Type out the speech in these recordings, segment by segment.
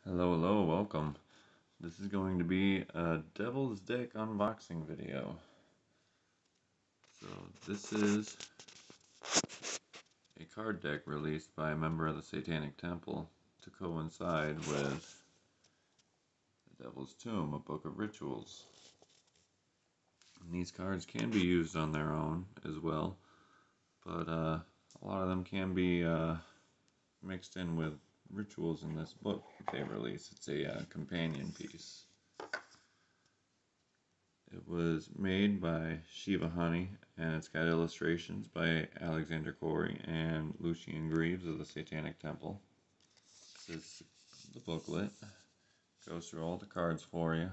Hello, welcome. This is going to be a Devil's Deck unboxing video. So this is a card deck released by a member of the Satanic Temple to coincide with the Devil's Tomb, a book of rituals. And these cards can be used on their own as well, but a lot of them can be mixed in with rituals in this book that they release. It's a companion piece. It was made by Shiva Honey, and it's got illustrations by Alexander Corey and Lucian Greaves of the Satanic Temple. This is the booklet. Goes through all the cards for you.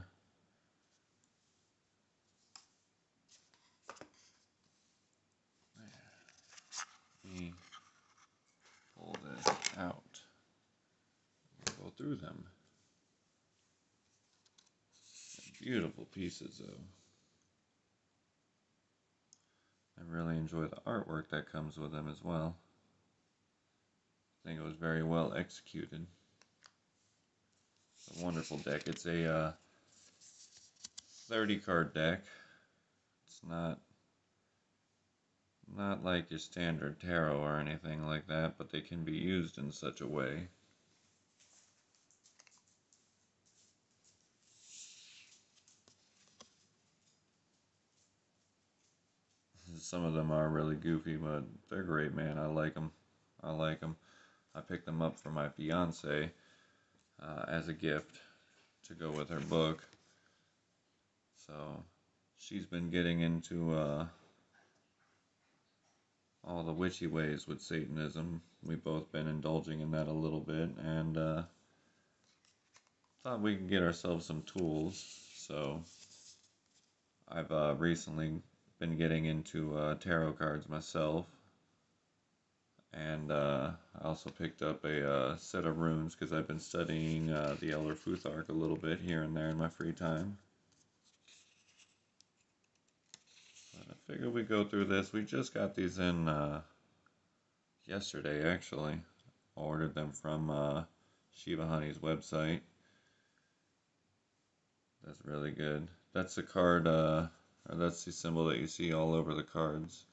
Let me pull this out. We'll go through them. Beautiful pieces, though. I really enjoy the artwork that comes with them as well. I think it was very well executed. It's a wonderful deck. It's a 30 card deck. It's not like your standard tarot or anything like that, but they can be used in such a way. Some of them are really goofy, but they're great, man. I like them. I picked them up for my fiance as a gift to go with her book. So she's been getting into all the witchy ways with Satanism. We've both been indulging in that a little bit, and thought we could get ourselves some tools. So I've recently been getting into tarot cards myself, and I also picked up a set of runes because I've been studying the Elder Futhark a little bit here and there in my free time. But I figured we'd go through this. We just got these in yesterday, actually. I ordered them from Shiva Honey's website. That's really good. That's the card, or that's the symbol that you see all over the cards.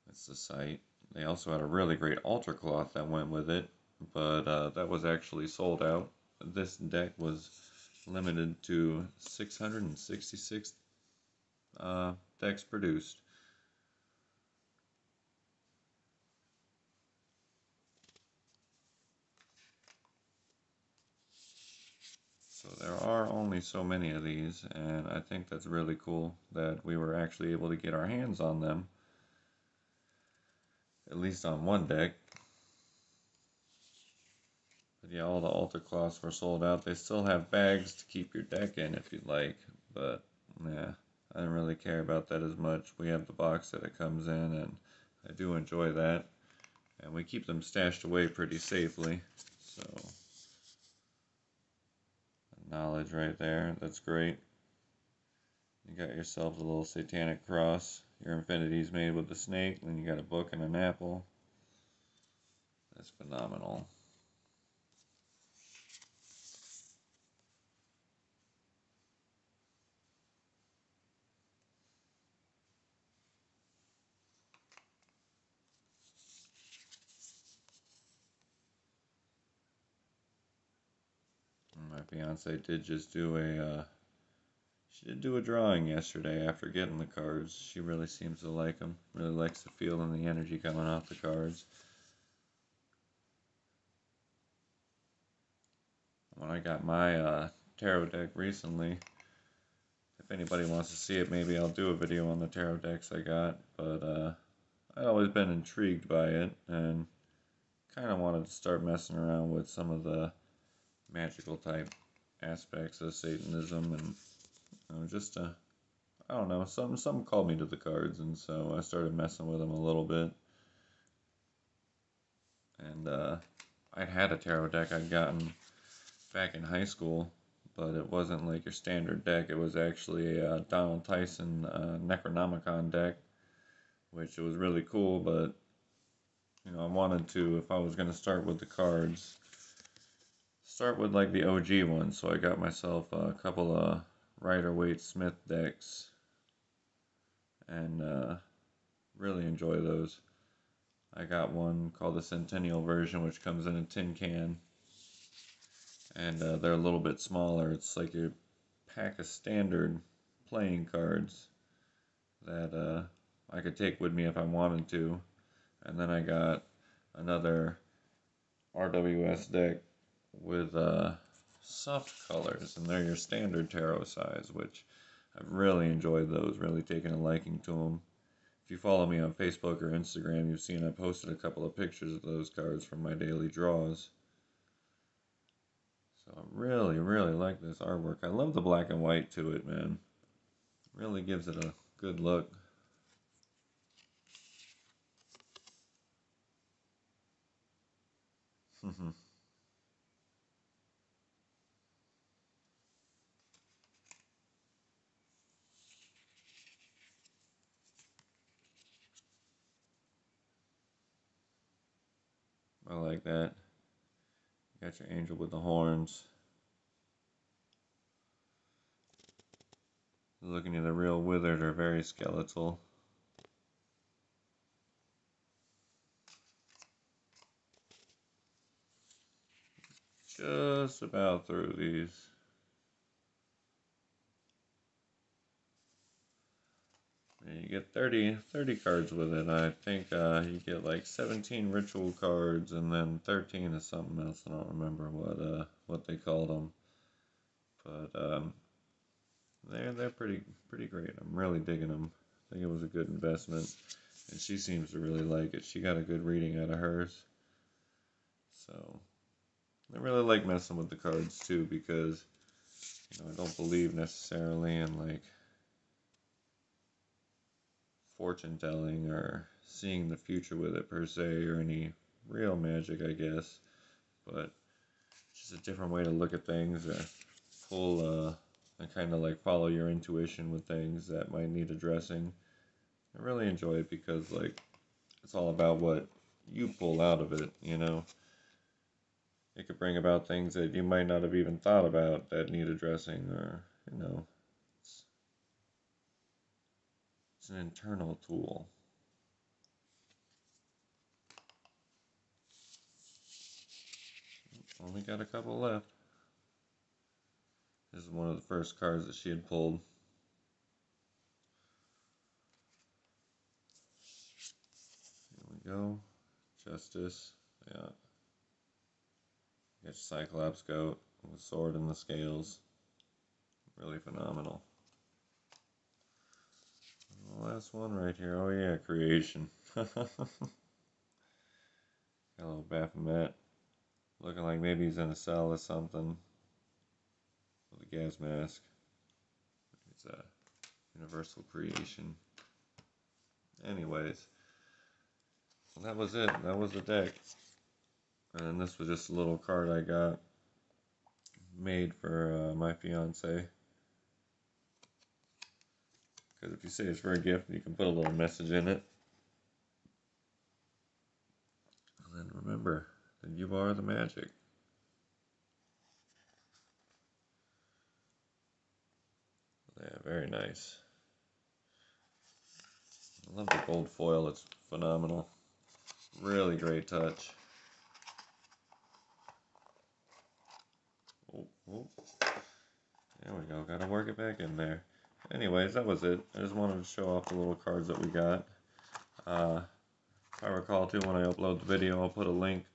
That's the site. They also had a really great altar cloth that went with it, but that was actually sold out. This deck was limited to 666 decks produced. So there are only so many of these, and I think that's really cool that we were actually able to get our hands on them, at least on one deck. But yeah, all the altar cloths were sold out. They still have bags to keep your deck in if you'd like, but yeah, I don't really care about that as much. We have the box that it comes in, and I do enjoy that. And we keep them stashed away pretty safely, so knowledge right there. That's great. You got yourself a little satanic cross. Your infinity's made with the snake. Then you got a book and an apple. That's phenomenal. My fiance did just do she did do a drawing yesterday after getting the cards. She really seems to like them. Really likes the feel and the energy coming off the cards. When I got my tarot deck recently, if anybody wants to see it, maybe I'll do a video on the tarot decks I got. But I've always been intrigued by it and kind of wanted to start messing around with some of the magical type aspects of Satanism, and just I don't know, some called me to the cards, and so I started messing with them a little bit. And I'd had a tarot deck I'd gotten back in high school, but it wasn't like your standard deck. It was actually a Donald Tyson Necronomicon deck, which was really cool, but I wanted to, if I was going to start with the cards, start with like the OG ones. So I got myself a couple of Rider-Waite Smith decks, and really enjoy those. I got one called the Centennial version, which comes in a tin can, and they're a little bit smaller. It's like a pack of standard playing cards that I could take with me if I wanted to. And then I got another RWS deck with soft colors, and they're your standard tarot size, which I've really enjoyed those, really taken a liking to them. If you follow me on Facebook or Instagram, you've seen I posted a couple of pictures of those cards from my daily draws. So I really, really like this artwork. I love the black and white to it, man. Really gives it a good look. I like that. You got your angel with the horns. Looking either real withered or very skeletal. Just about through these. You get 30 cards with it. I think you get like 17 ritual cards and then 13 is something else. I don't remember what they called them. But they're pretty great. I'm really digging them. I think it was a good investment, and she seems to really like it. She got a good reading out of hers. So I really like messing with the cards too, because I don't believe necessarily in like fortune telling or seeing the future with it per se, or any real magic, I guess. But it's just a different way to look at things, or pull and kind of like follow your intuition with things that might need addressing. I really enjoy it because like it's all about what you pull out of it. It could bring about things that you might not have even thought about that need addressing, or it's, it's an internal tool. Only got a couple left. This is one of the first cards that she had pulled. Here we go. Justice. Yeah. Get Cyclops goat with sword in the scales. Really phenomenal. And the last one right here. Oh yeah, creation. Got a little Baphomet. Looking like maybe he's in a cell or something. With a gas mask. It's a universal creation. Anyways. Well, that was it. That was the deck. And this was just a little card I got made for my fiance. Because if you say it's for a gift, you can put a little message in it. And then remember that you are the magic. Yeah, very nice. I love the gold foil. It's phenomenal. Really great touch. Oh, oh. There we go. Gotta work it back in there. Anyways, that was it. I just wanted to show off the little cards that we got. If I recall too, when I upload the video, I'll put a link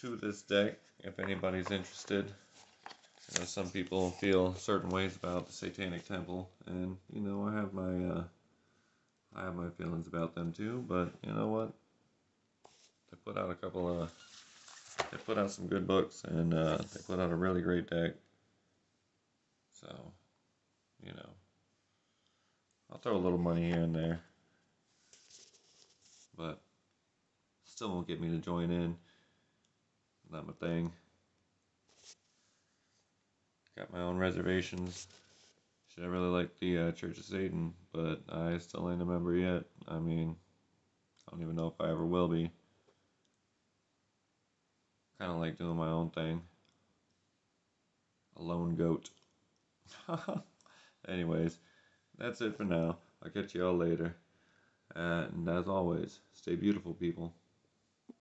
to this deck if anybody's interested. Some people feel certain ways about the Satanic Temple, and I have my feelings about them too. But you know what? They put out they put out some good books, and they put out a really great deck. So, I'll throw a little money here and there, but still won't get me to join in. Not my thing. Got my own reservations. I really like the Church of Satan, but I still ain't a member yet. I mean, I don't even know if I ever will be. Kind of like doing my own thing. A lone goat. Anyways, that's it for now. I'll catch you all later. And as always, stay beautiful, people.